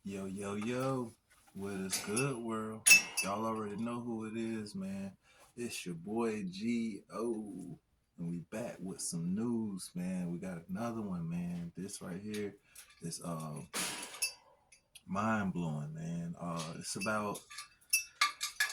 Yo, yo, yo. What is good, world? Y'all already know who it is, man. It's your boy G.O. And we back with some news, man. We got another one, man. This right here is mind blowing, man. It's about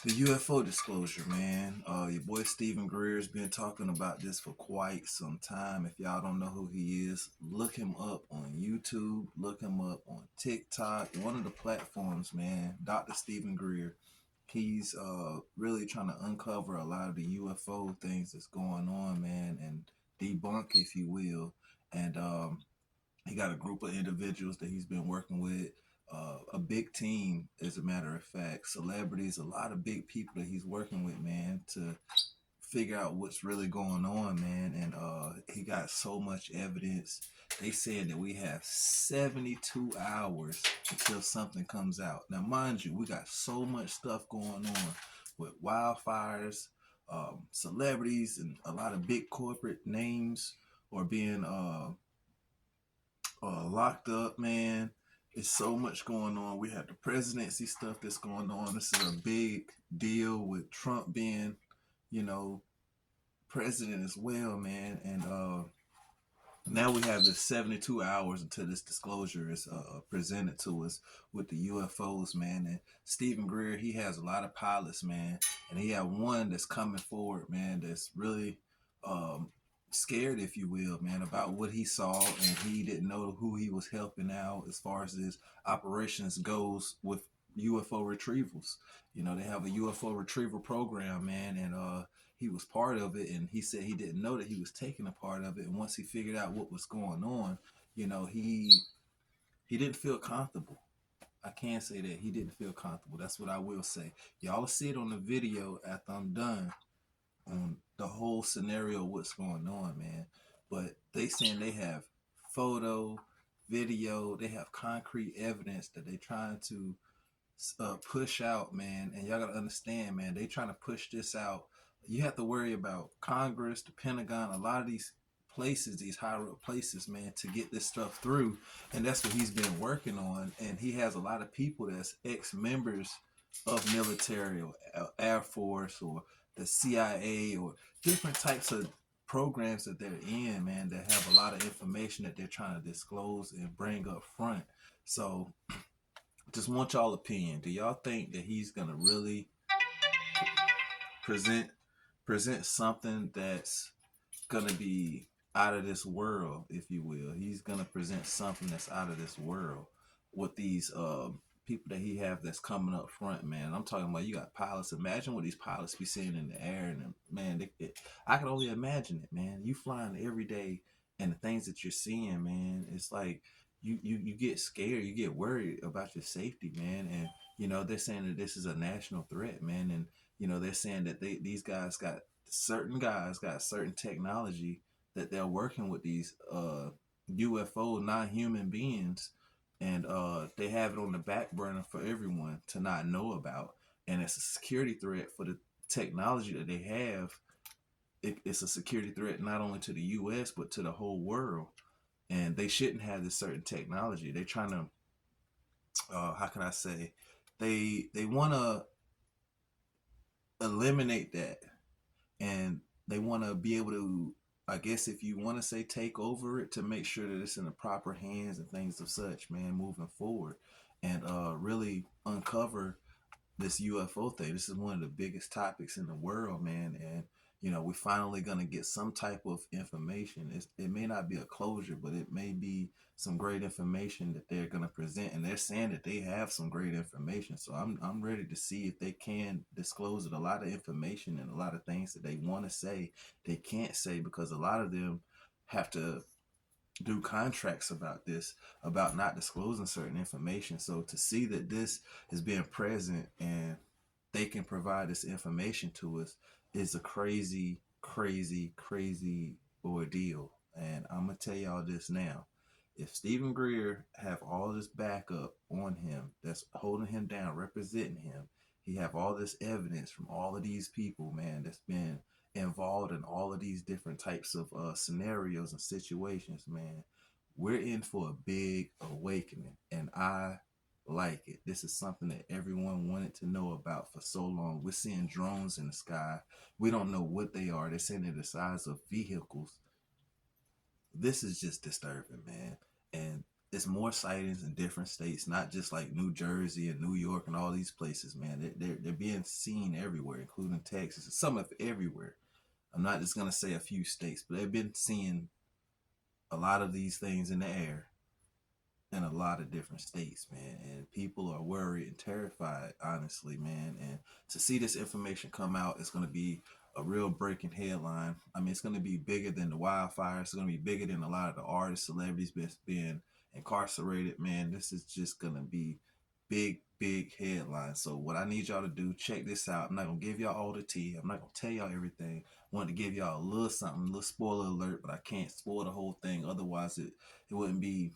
the UFO disclosure, man. Your boy Stephen Greer's been talking about this for quite some time. If y'all don't know who he is, look him up on YouTube, look him up on TikTok, one of the platforms, man. Dr. Steven Greer. He's really trying to uncover a lot of the UFO things that's going on, man, and debunk, if you will. And he got a group of individuals that he's been working with, a big team, as a matter of fact, celebrities, a lot of big people that he's working with, man, to figure out what's really going on, man. And he got so much evidence. They said that we have 72 hours until something comes out. Now, mind you, we got so much stuff going on with wildfires, celebrities, and a lot of big corporate names are being locked up, man. It's so much going on. We have the presidency stuff that's going on. This is a big deal with Trump being, you know, president as well, man. And now we have this 72 hours until this disclosure is presented to us with the UFOs, man. And Stephen Greer, he has a lot of pilots, man, and he had one that's coming forward, man, that's really um, scared, if you will, man, about what he saw, and he didn't know who he was helping out as far as his operations goes with UFO retrievals. You know, they have a UFO retrieval program, man, and he was part of it, and he said he didn't know that he was taking a part of it. And once he figured out what was going on, you know, he didn't feel comfortable. I can say that he didn't feel comfortable. That's what I will say. Y'all will see it on the video after I'm done on the whole scenario, what's going on, man. But they saying they have photo, video, they have concrete evidence that they trying to push out, man. And y'all gotta understand, man, they trying to push this out. You have to worry about Congress, the Pentagon, a lot of these places, these higher up places, man, to get this stuff through. And that's what he's been working on. And he has a lot of people that's ex-members of military or Air Force or the CIA or different types of programs that they're in, man, that have a lot of information that they're trying to disclose and bring up front. So just want y'all opinion. Do y'all think that he's gonna really present present something that's gonna be out of this world, if you will? He's gonna present something that's out of this world with these people that he have that's coming up front, man. I'm talking about, you got pilots. Imagine what these pilots be seeing in the air, and man, I can only imagine it, man. You flying every day, and the things that you're seeing, man, it's like you get scared, you get worried about your safety, man. And you know they're saying that this is a national threat, man. And you know they're saying that these guys got certain technology that they're working with these UFO non-human beings, and they have it on the back burner for everyone to not know about, and it's a security threat for the technology that they have. It's a security threat not only to the U.S. but to the whole world, and they shouldn't have this certain technology. They're trying to, how can I say, they want to eliminate that, and they want to be able to, I guess, if you want to say, take over it to make sure that it's in the proper hands and things of such, man, moving forward, and really uncover this UFO thing. This is one of the biggest topics in the world, man. And you know, we're finally gonna get some type of information. It may not be a closure, but it may be some great information that they're gonna present. And they're saying that they have some great information. So I'm ready to see if they can disclose it. A lot of information and a lot of things that they want to say, they can't say, because a lot of them have to do contracts about this, about not disclosing certain information. So to see that this is being present and they can provide this information to us is a crazy, crazy, crazy ordeal. And I'm gonna tell y'all this now. If Stephen Greer have all this backup on him that's holding him down, representing him, he have all this evidence from all of these people, man, that's been involved in all of these different types of scenarios and situations, man. We're in for a big awakening, and I like it. This is something that everyone wanted to know about for so long. We're seeing drones in the sky. We don't know what they are. They're saying they're the size of vehicles. This is just disturbing, man. And it's more sightings in different states, not just like New Jersey and New York and all these places, man. They're being seen everywhere, including Texas. Some of everywhere. I'm not just gonna say a few states, but they've been seeing a lot of these things in the air in a lot of different states, man. And people are worried and terrified, honestly, man. And to see this information come out, it's gonna be a real breaking headline. I mean, it's gonna be bigger than the wildfires. It's gonna be bigger than a lot of the artists, celebrities being incarcerated, man. This is just gonna be big headline. So what I need y'all to do, check this out. I'm not gonna give y'all all the tea. I'm not gonna tell y'all everything. I wanted to give y'all a little something, a little spoiler alert, but I can't spoil the whole thing. Otherwise, it wouldn't be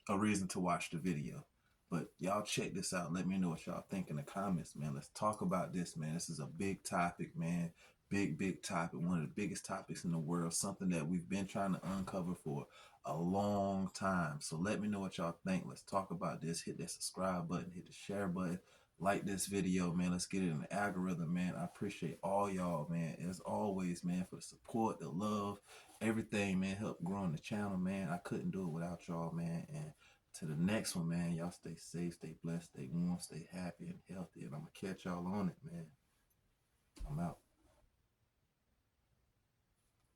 a reason to watch the video. But y'all check this out. Let me know what y'all think in the comments, man. Let's talk about this, man. This is a big topic, man. Big topic. One of the biggest topics in the world. Something that we've been trying to uncover for a long time. So let me know what y'all think. Let's talk about this. Hit that subscribe button. Hit the share button. Like this video, man. Let's get it in the algorithm, man. I appreciate all y'all, man. As always, man, for the support, the love, everything, man. Help growing the channel, man. I couldn't do it without y'all, man. And to the next one, man. Y'all stay safe, stay blessed, stay warm, stay happy and healthy. And I'm going to catch y'all on it, man. I'm out.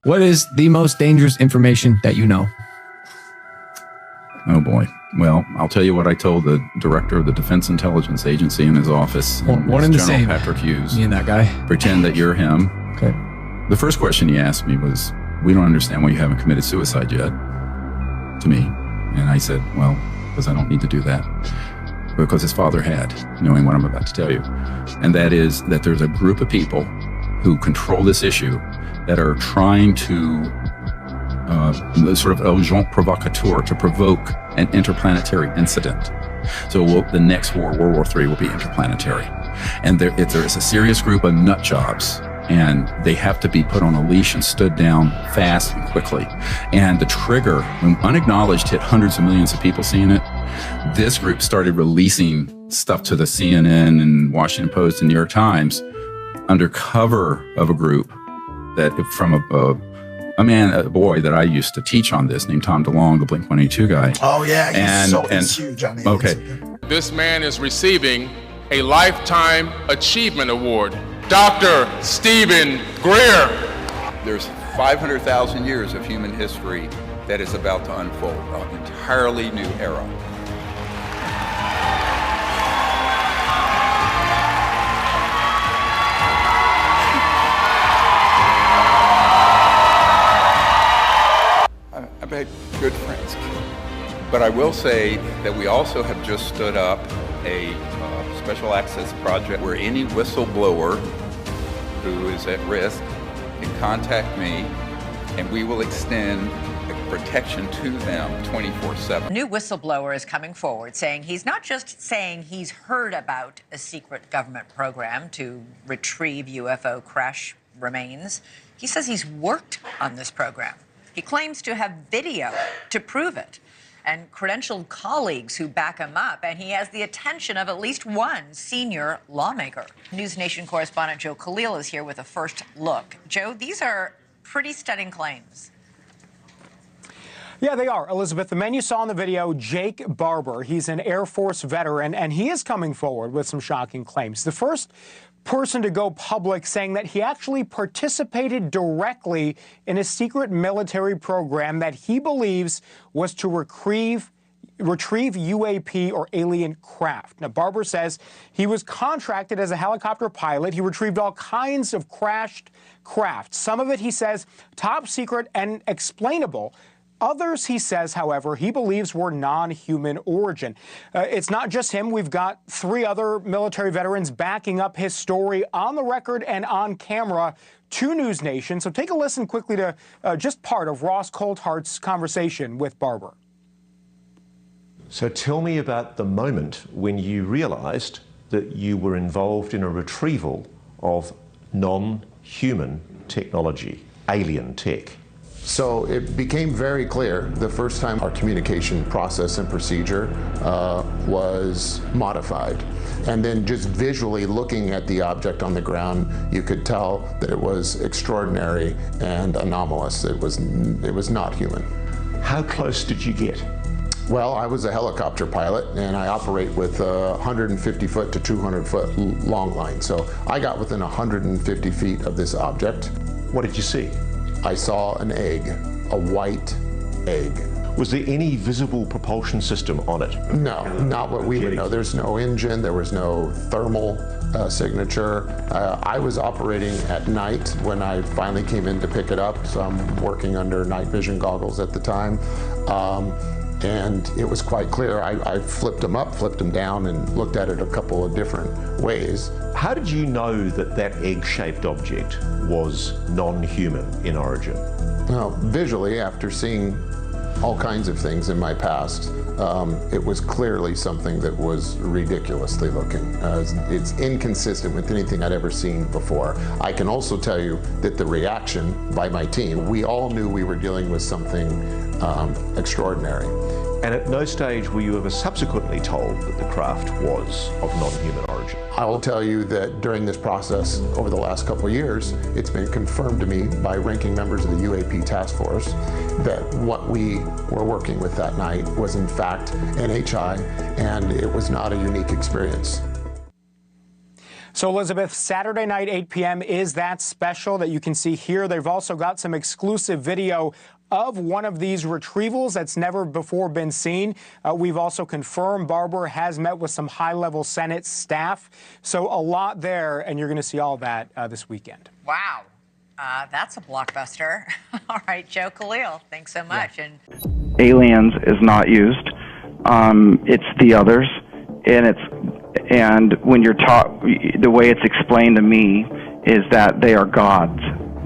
What is the most dangerous information that you know? Oh boy. Well, I'll tell you what I told the director of the Defense Intelligence Agency in his office. One and the same. Patrick Hughes. Me and that guy. Pretend that you're him. Okay. The first question he asked me was, "We don't understand why you haven't committed suicide yet," to me. And I said, well, because I don't need to do that. Because his father had, knowing what I'm about to tell you. And that is that there's a group of people who control this issue that are trying to sort of agent provocateur, to provoke an interplanetary incident. So the next war, World War III, will be interplanetary. And there is a serious group of nut jobs, and they have to be put on a leash and stood down fast and quickly. And the trigger, when unacknowledged, hit hundreds of millions of people seeing it. This group started releasing stuff to the CNN and Washington Post and New York Times under cover of a group that from a boy that I used to teach on this named Tom DeLong, the Blink-182 guy. Oh yeah, he's huge on it. Okay. This man is receiving a Lifetime Achievement Award. Dr. Steven Greer. There's 500,000 years of human history that is about to unfold, an entirely new era. I've had good friends, but I will say that we also have just stood up a special access project where any whistleblower who is at risk can contact me, and we will extend protection to them 24/7. A new whistleblower is coming forward saying he's not just saying he's heard about a secret government program to retrieve UFO crash remains. He says he's worked on this program. He claims to have video to prove it and credentialed colleagues who back him up, and he has the attention of at least one senior lawmaker. News Nation correspondent Joe Khalil is here with a first look. Joe, these are pretty stunning claims. Yeah, they are, Elizabeth. The man you saw in the video, Jake Barber, he's an Air Force veteran, and he is coming forward with some shocking claims. The first person to go public saying that he actually participated directly in a secret military program that he believes was to retrieve UAP or alien craft. Now, Barber says he was contracted as a helicopter pilot. He retrieved all kinds of crashed craft. Some of it, he says, top secret and explainable. Others, he says, however, he believes were non-human origin. It's not just him. We've got 3 other military veterans backing up his story on the record and on camera to News Nation. So take a listen quickly to just part of Ross Coulthart's conversation with Barber. So tell me about the moment when you realized that you were involved in a retrieval of non-human technology, alien tech. So it became very clear the first time our communication process and procedure was modified. And then just visually looking at the object on the ground, you could tell that it was extraordinary and anomalous. It was not human. How close did you get? Well, I was a helicopter pilot, and I operate with 150 foot to 200 foot long line. So I got within 150 feet of this object. What did you see? I saw an egg, a white egg. Was there any visible propulsion system on it? No, not what we would know. There's no engine, there was no thermal signature. I was operating at night when I finally came in to pick it up, so I'm working under night vision goggles at the time. And it was quite clear. I flipped them up, flipped them down, and looked at it a couple of different ways. How did you know that that egg-shaped object was non-human in origin? Well, visually, after seeing all kinds of things in my past, it was clearly something that was ridiculously looking. It's inconsistent with anything I'd ever seen before. I can also tell you that the reaction by my team, we all knew we were dealing with something extraordinary. And at no stage were you ever subsequently told that the craft was of non-human origin? I will tell you that during this process, over the last couple of years, it's been confirmed to me by ranking members of the UAP task force that what we were working with that night was in fact NHI, and it was not a unique experience. So, Elizabeth, Saturday night, 8 p.m. is that special that you can see here. They've also got some exclusive video of one of these retrievals that's never before been seen. We've also confirmed Barber has met with some high-level Senate staff. So a lot there, and you're going to see all that this weekend. Wow. That's a blockbuster. All right, Joe Khalil, thanks so much. Yeah. And aliens is not used. It's the others, and when you're taught, the way it's explained to me is that they are gods,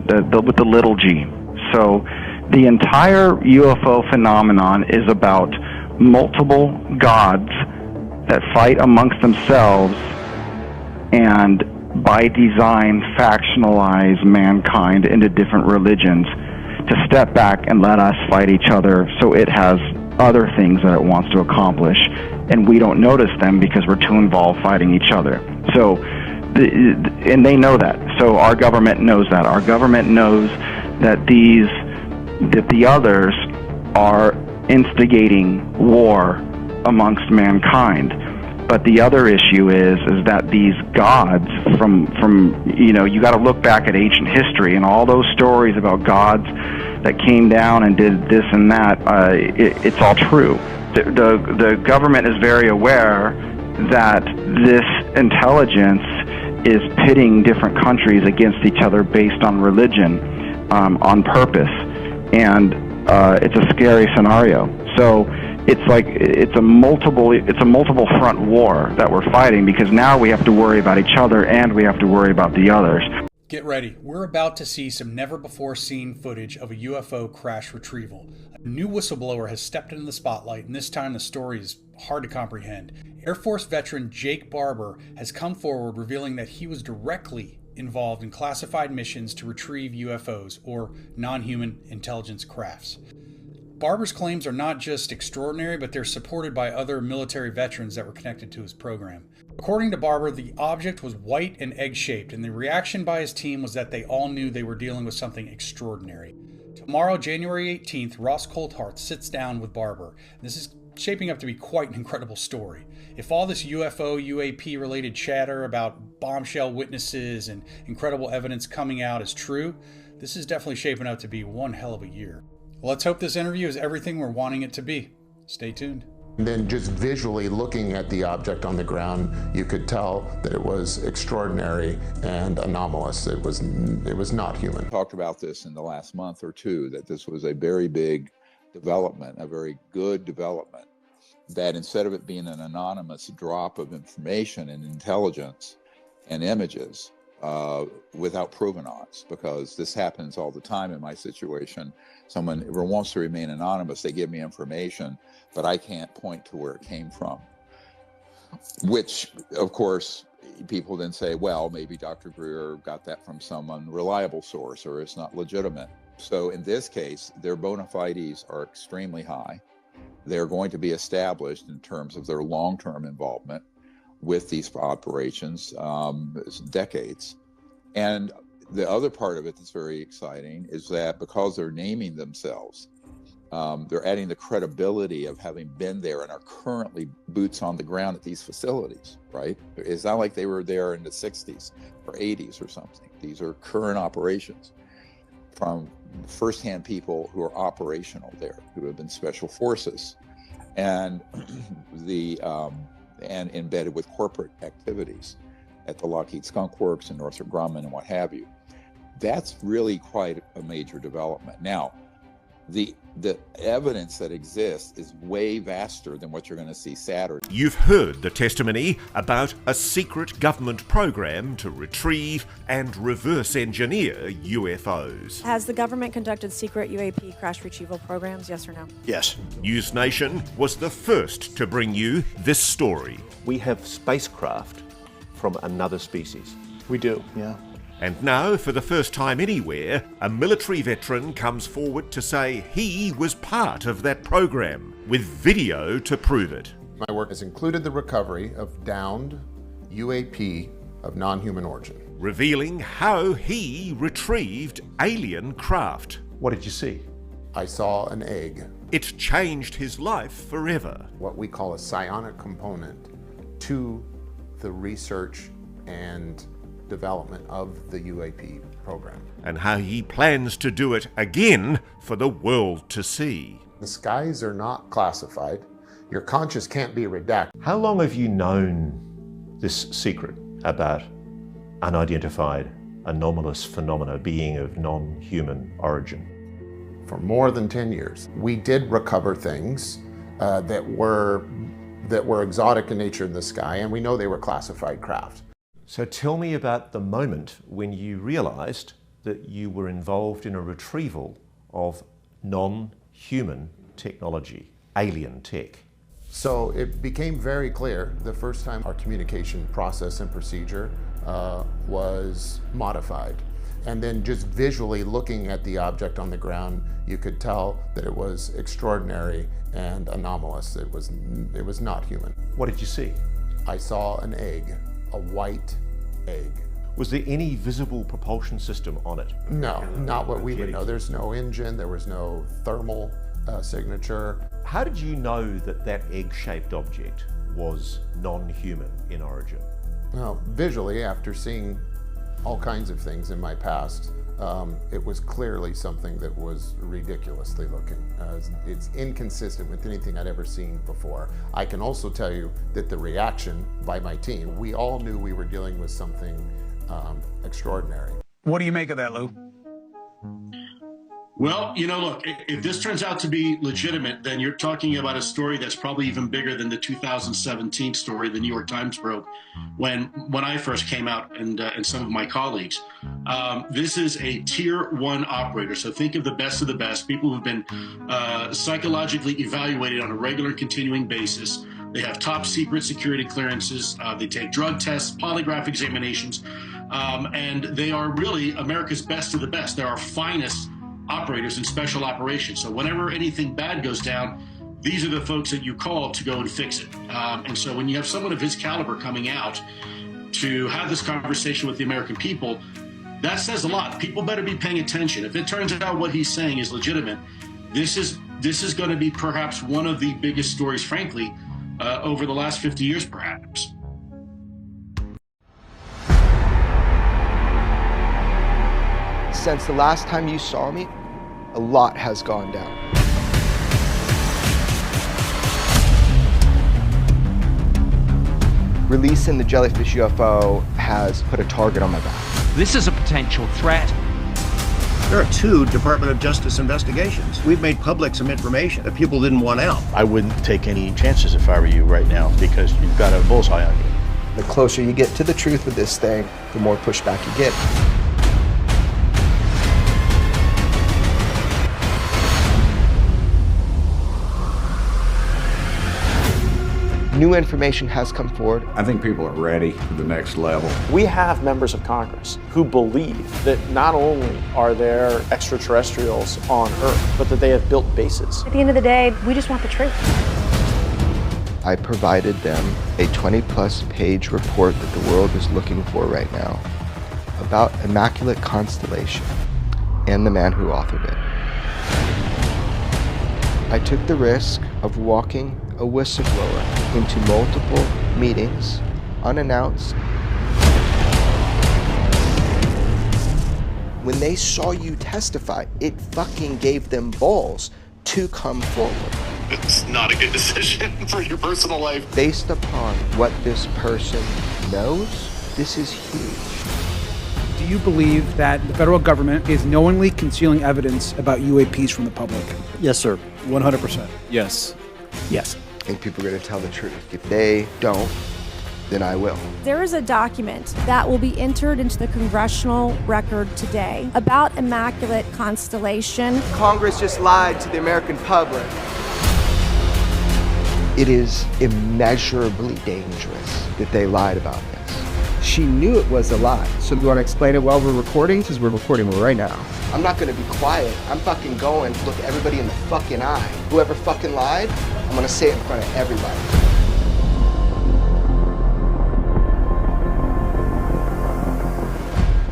with the little g. So the entire UFO phenomenon is about multiple gods that fight amongst themselves and by design factionalize mankind into different religions to step back and let us fight each other, so it has other things that it wants to accomplish, and we don't notice them because we're too involved fighting each other. So, and they know that. So our government knows that. Our government knows that the others are instigating war amongst mankind. But the other issue is that these gods from you got to look back at ancient history and all those stories about gods that came down and did this and that. It's all true. The government is very aware that this intelligence is pitting different countries against each other based on religion, on purpose, and it's a scary scenario. So it's a multiple front war that we're fighting, because now we have to worry about each other and we have to worry about the others. Get ready. We're about to see some never-before-seen footage of a UFO crash retrieval. A new whistleblower has stepped into the spotlight, and this time the story is hard to comprehend. Air Force veteran Jake Barber has come forward revealing that he was directly involved in classified missions to retrieve UFOs, or non-human intelligence crafts. Barber's claims are not just extraordinary, but they're supported by other military veterans that were connected to his program. According to Barber, the object was white and egg-shaped, and the reaction by his team was that they all knew they were dealing with something extraordinary. Tomorrow, January 18th, Ross Coulthart sits down with Barber. This is shaping up to be quite an incredible story. If all this UFO, UAP related chatter about bombshell witnesses and incredible evidence coming out is true, this is definitely shaping up to be one hell of a year. Let's hope this interview is everything we're wanting it to be. Stay tuned. And then just visually looking at the object on the ground, you could tell that it was extraordinary and anomalous. It was not human. We talked about this in the last month or two, that this was a very big development, a very good development, that instead of it being an anonymous drop of information and intelligence and images without provenance, because this happens all the time in my situation. Someone wants to remain anonymous, they give me information, but I can't point to where it came from. Which, of course, people then say, well, maybe Dr. Greer got that from some unreliable source, or it's not legitimate. So in this case, their bona fides are extremely high. They're going to be established in terms of their long-term involvement with these operations, decades. And the other part of it that's very exciting is that because they're naming themselves, they're adding the credibility of having been there and are currently boots on the ground at these facilities, right? It's not like they were there in the 60s or 80s or something. These are current operations from firsthand people who are operational there, who have been special forces and and embedded with corporate activities at the Lockheed Skunk Works and Northrop Grumman and what have you. That's really quite a major development. Now, the evidence that exists is way vaster than what you're going to see Saturday. You've heard the testimony about a secret government program to retrieve and reverse engineer UFOs. Has the government conducted secret UAP crash retrieval programs, yes or no? Yes. News Nation was the first to bring you this story. We have spacecraft from another species. We do, yeah. And now, for the first time anywhere, a military veteran comes forward to say he was part of that program, with video to prove it. My work has included the recovery of downed UAP of non-human origin. Revealing how he retrieved alien craft. What did you see? I saw an egg. It changed his life forever. What we call a psionic component to the research and development of the UAP program. And how he plans to do it again for the world to see. The skies are not classified. Your conscious can't be redacted. How long have you known this secret about unidentified anomalous phenomena being of non-human origin? For more than 10 years. We did recover things that were exotic in nature in the sky, and we know they were classified craft. So tell me about the moment when you realized that you were involved in a retrieval of non-human technology, alien tech. So it became very clear the first time our communication process and procedure was modified. And then just visually looking at the object on the ground, you could tell that it was extraordinary and anomalous. It was not human. What did you see? I saw an egg. A white egg. Was there any visible propulsion system on it? No, not what we would know. There's no engine, there was no thermal signature. How did you know that that egg-shaped object was non-human in origin? Well, visually, after seeing all kinds of things in my past, it was clearly something that was ridiculously looking. It's inconsistent with anything I'd ever seen before. I can also tell you that the reaction by my team, we all knew we were dealing with something extraordinary. What do you make of that, Lou? Well, you know, look, if this turns out to be legitimate, then you're talking about a story that's probably even bigger than the 2017 story the New York Times broke when I first came out and some of my colleagues. This is a tier 1 operator. So think of the best, people who've been psychologically evaluated on a regular continuing basis. They have top secret security clearances. They take drug tests, polygraph examinations, and they are really America's best of the best. They're our finest operators in special operations. So whenever anything bad goes down, these are the folks that you call to go and fix it. And so when you have someone of his caliber coming out to have this conversation with the American people, that says a lot. People better be paying attention. If it turns out what he's saying is legitimate, this is going to be perhaps one of the biggest stories, frankly, over the last 50 years, perhaps. Since the last time you saw me, a lot has gone down. Releasing the jellyfish UFO has put a target on my back. This is a potential threat. There are 2 Department of Justice investigations. We've made public some information that people didn't want out. I wouldn't take any chances if I were you right now because you've got a bullseye on you. The closer you get to the truth with this thing, the more pushback you get. New information has come forward. I think people are ready for the next level. We have members of Congress who believe that not only are there extraterrestrials on Earth, but that they have built bases. At the end of the day, we just want the truth. I provided them a 20-plus page report that the world is looking for right now about Immaculate Constellation and the man who authored it. I took the risk of walking a whistleblower into multiple meetings unannounced. When they saw you testify, it fucking gave them balls to come forward. It's not a good decision for your personal life. Based upon what this person knows, this is huge. Do you believe that the federal government is knowingly concealing evidence about UAPs from the public? Yes, sir. 100%. Yes. Yes. I think people are going to tell the truth. If they don't, then I will. There is a document that will be entered into the congressional record today about Immaculate Constellation. Congress just lied to the American public. It is immeasurably dangerous that they lied about this. She knew it was a lie. So you want to explain it while we're recording? Because we're recording right now. I'm not going to be quiet. I'm fucking going to look everybody in the fucking eye. Whoever fucking lied, I'm going to say it in front of everybody.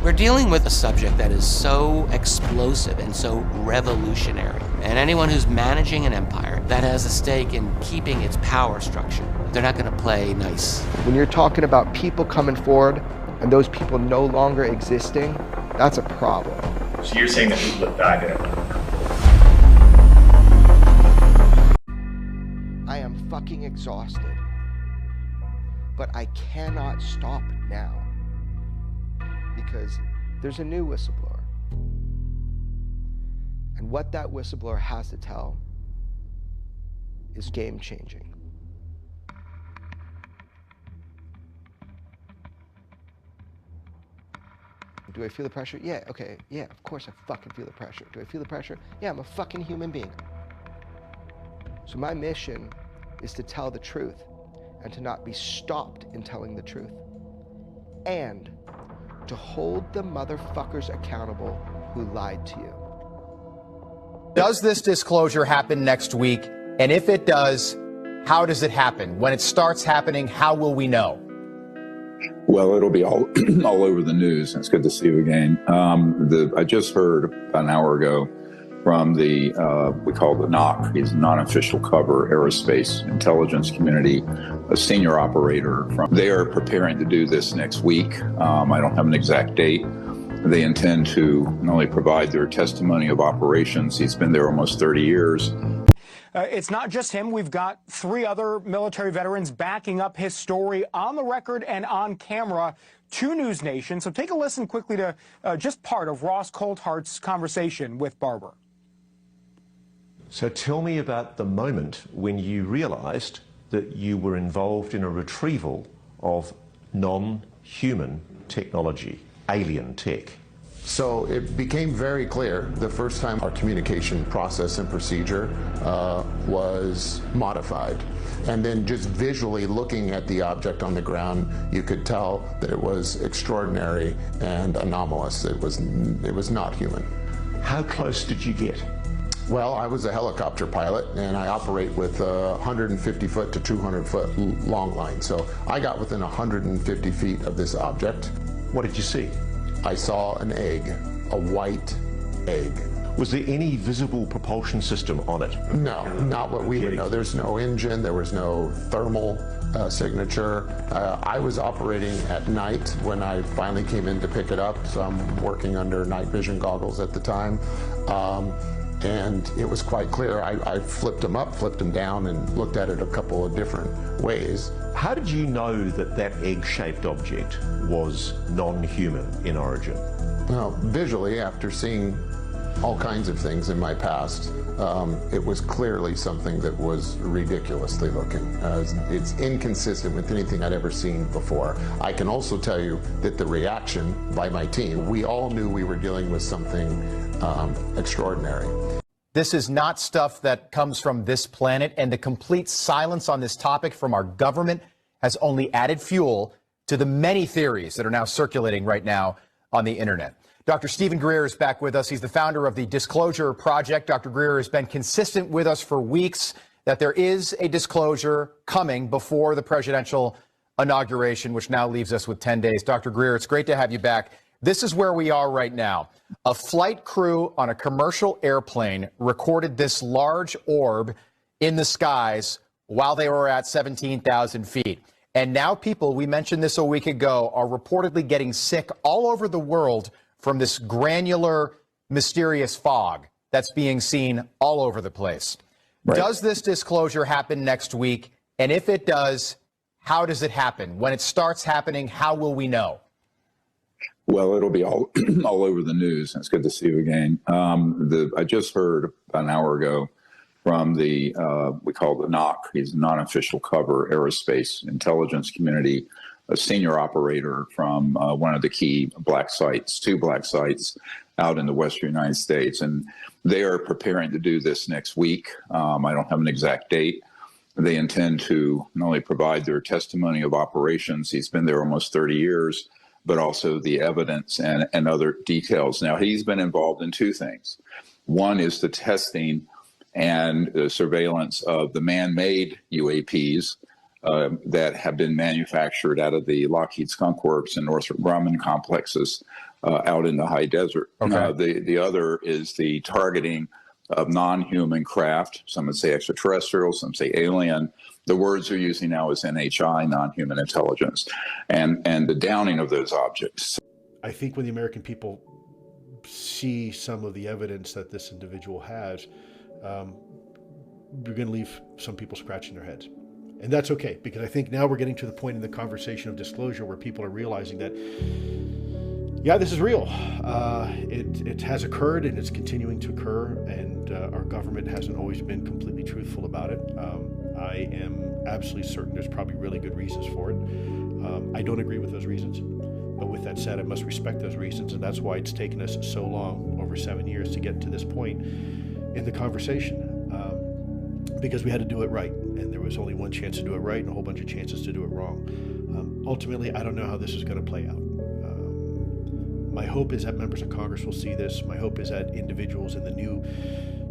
We're dealing with a subject that is so explosive and so revolutionary. And anyone who's managing an empire that has a stake in keeping its power structure, they're not going to play nice. When you're talking about people coming forward and those people no longer existing, that's a problem. So you're saying that people have died in it? I am fucking exhausted, but I cannot stop now. Because there's a new whistleblower. And what that whistleblower has to tell is game-changing. Do I feel the pressure? Yeah, okay, yeah, of course I fucking feel the pressure. Do I feel the pressure? Yeah, I'm a fucking human being. So my mission is to tell the truth and to not be stopped in telling the truth. And to hold the motherfuckers accountable who lied to you. Does this disclosure happen next week? And if it does, how does it happen? When it starts happening, how will we know? Well, it'll be all over the news. It's good to see you again. I just heard about an hour ago from the, we call the NOC, he's non-official cover aerospace intelligence community, a senior operator. They are preparing to do this next week. I don't have an exact date. They intend to not only provide their testimony of operations, he's been there almost 30 years. It's not just him. We've got 3 other military veterans backing up his story on the record and on camera to News Nation. So take a listen quickly to just part of Ross Coulthart's conversation with Barber. So tell me about the moment when you realized that you were involved in a retrieval of non-human technology, alien tech. So it became very clear the first time our communication process and procedure was modified. And then just visually looking at the object on the ground, you could tell that it was extraordinary and anomalous. It was not human. How close did you get? Well, I was a helicopter pilot, and I operate with 150-foot to 200-foot long line. So I got within 150 feet of this object. What did you see? I saw an egg, a white egg. Was there any visible propulsion system on it? No, not what we would know. There's no engine, there was no thermal signature. I was operating at night when I finally came in to pick it up, so I'm working under night vision goggles at the time. And it was quite clear. I flipped them up, flipped them down, and looked at it a couple of different ways. How did you know that that egg-shaped object was non-human in origin? Well, visually, after seeing all kinds of things in my past, it was clearly something that was ridiculously looking. It's inconsistent with anything I'd ever seen before. I can also tell you that the reaction by my team, we all knew we were dealing with something extraordinary. This is not stuff that comes from this planet, and the complete silence on this topic from our government has only added fuel to the many theories that are now circulating right now on the internet. Dr. Steven Greer is back with us. He's the founder of the Disclosure Project. Dr. Greer has been consistent with us for weeks that there is a disclosure coming before the presidential inauguration, which now leaves us with 10 days. Dr. Greer, it's great to have you back. This is where we are right now. A flight crew on a commercial airplane recorded this large orb in the skies while they were at 17,000 feet. And now people, we mentioned this a week ago, are reportedly getting sick all over the world from this granular, mysterious fog that's being seen all over the place. Right. Does this disclosure happen next week? And if it does, how does it happen? When it starts happening, how will we know? Well, it'll be all over the news. It's good to see you again. I just heard about an hour ago from the, we call the NOC, he's non-official cover aerospace intelligence community, a senior operator from one of the key black sites, 2 black sites out in the western United States. And they are preparing to do this next week. I don't have an exact date. They intend to not only provide their testimony of operations, he's been there almost 30 years, but also the evidence and other details. Now, he's been involved in 2 things. One is the testing and the surveillance of the man-made UAPs that have been manufactured out of the Lockheed Skunk Works and Northrop Grumman complexes out in the high desert. Okay. The other is the targeting of non-human craft. Some would say extraterrestrial, some say alien. The words they're using now is NHI, non-human intelligence, and the downing of those objects. I think when the American people see some of the evidence that this individual has, you're going to leave some people scratching their heads. And that's okay, because I think now we're getting to the point in the conversation of disclosure where people are realizing that, yeah, this is real. It has occurred and it's continuing to occur, and our government hasn't always been completely truthful about it. I am absolutely certain there's probably really good reasons for it. I don't agree with those reasons, but with that said, I must respect those reasons, and that's why it's taken us so long, over 7 years, to get to this point in the conversation, because we had to do it right, and there was only one chance to do it right and a whole bunch of chances to do it wrong. Ultimately, I don't know how this is going to play out. My hope is that members of Congress will see this. My hope is that individuals in the new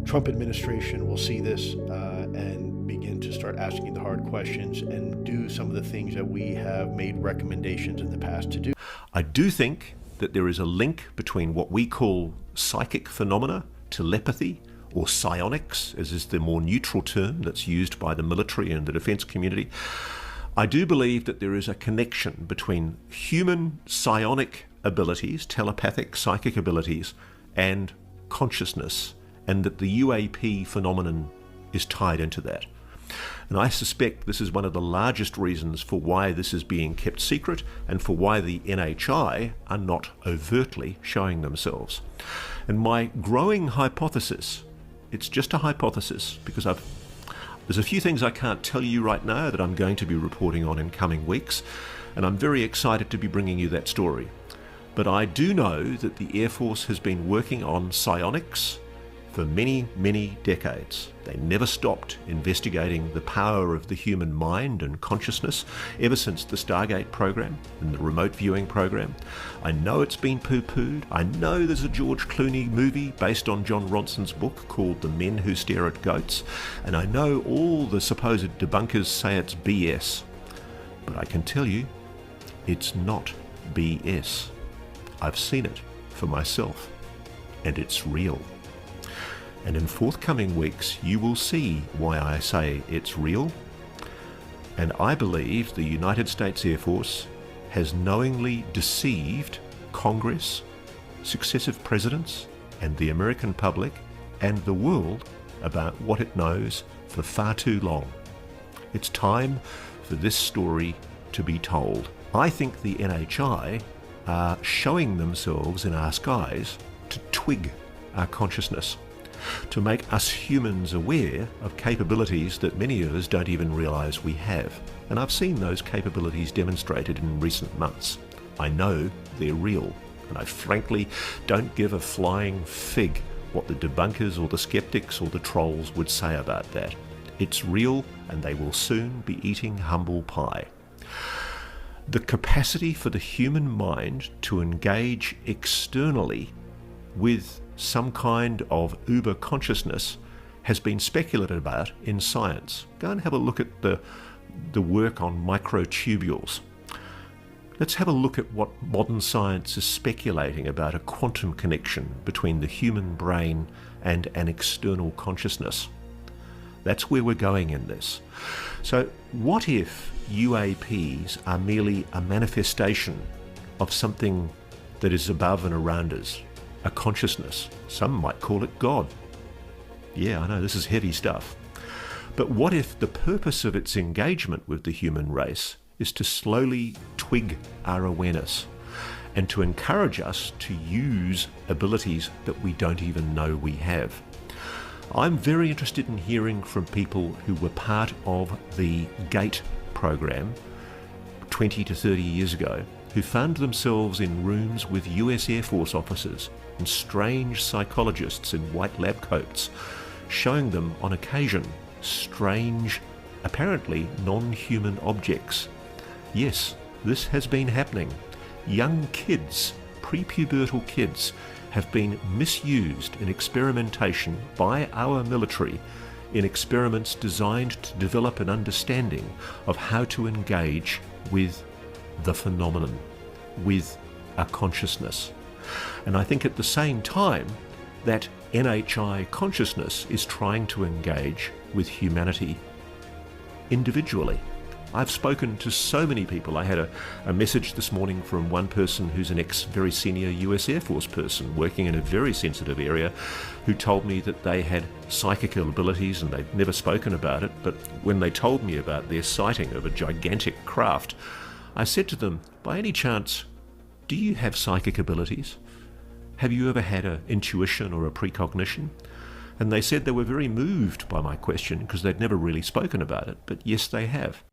Trump administration will see this and begin to start asking the hard questions and do some of the things that we have made recommendations in the past to do. I do think that there is a link between what we call psychic phenomena, telepathy, or psionics, as is the more neutral term that's used by the military and the defense community. I do believe that there is a connection between human psionic abilities, telepathic, psychic abilities, and consciousness, and that the UAP phenomenon is tied into that. And I suspect this is one of the largest reasons for why this is being kept secret and for why the NHI are not overtly showing themselves. And my growing hypothesis, it's just a hypothesis because there's a few things I can't tell you right now that I'm going to be reporting on in coming weeks, and I'm very excited to be bringing you that story. But I do know that the Air Force has been working on psionics for many, many decades. They never stopped investigating the power of the human mind and consciousness ever since the Stargate program and the remote viewing program. I know it's been poo-pooed. I know there's a George Clooney movie based on John Ronson's book called The Men Who Stare at Goats. And I know all the supposed debunkers say it's BS. But I can tell you, it's not BS. I've seen it for myself, and it's real. And in forthcoming weeks, you will see why I say it's real. And I believe the United States Air Force has knowingly deceived Congress, successive presidents, and the American public and the world about what it knows for far too long. It's time for this story to be told. I think the NHI are showing themselves in our skies to twig our consciousness, to make us humans aware of capabilities that many of us don't even realize we have. And I've seen those capabilities demonstrated in recent months. I know they're real, and I frankly don't give a flying fig what the debunkers or the skeptics or the trolls would say about that. It's real, and they will soon be eating humble pie. The capacity for the human mind to engage externally with some kind of uber consciousness has been speculated about in science. Go and have a look at the work on microtubules. Let's have a look at what modern science is speculating about a quantum connection between the human brain and an external consciousness. That's where we're going in this. So what if UAPs are merely a manifestation of something that is above and around us, a consciousness? Some might call it God. Yeah, I know, this is heavy stuff. But what if the purpose of its engagement with the human race is to slowly twig our awareness and to encourage us to use abilities that we don't even know we have? I'm very interested in hearing from people who were part of the GATE program 20 to 30 years ago, who found themselves in rooms with US Air Force officers and strange psychologists in white lab coats, showing them on occasion strange, apparently non-human objects. Yes, this has been happening. Young kids, prepubertal kids, have been misused in experimentation by our military in experiments designed to develop an understanding of how to engage with the phenomenon, with a consciousness. And I think at the same time that NHI consciousness is trying to engage with humanity individually. I've spoken to so many people. I had a message this morning from one person who's an very senior US Air Force person working in a very sensitive area, who told me that they had psychic abilities and they'd never spoken about it, but when they told me about their sighting of a gigantic craft, I said to them, by any chance, do you have psychic abilities? Have you ever had an intuition or a precognition? And they said they were very moved by my question because they'd never really spoken about it, but yes, they have.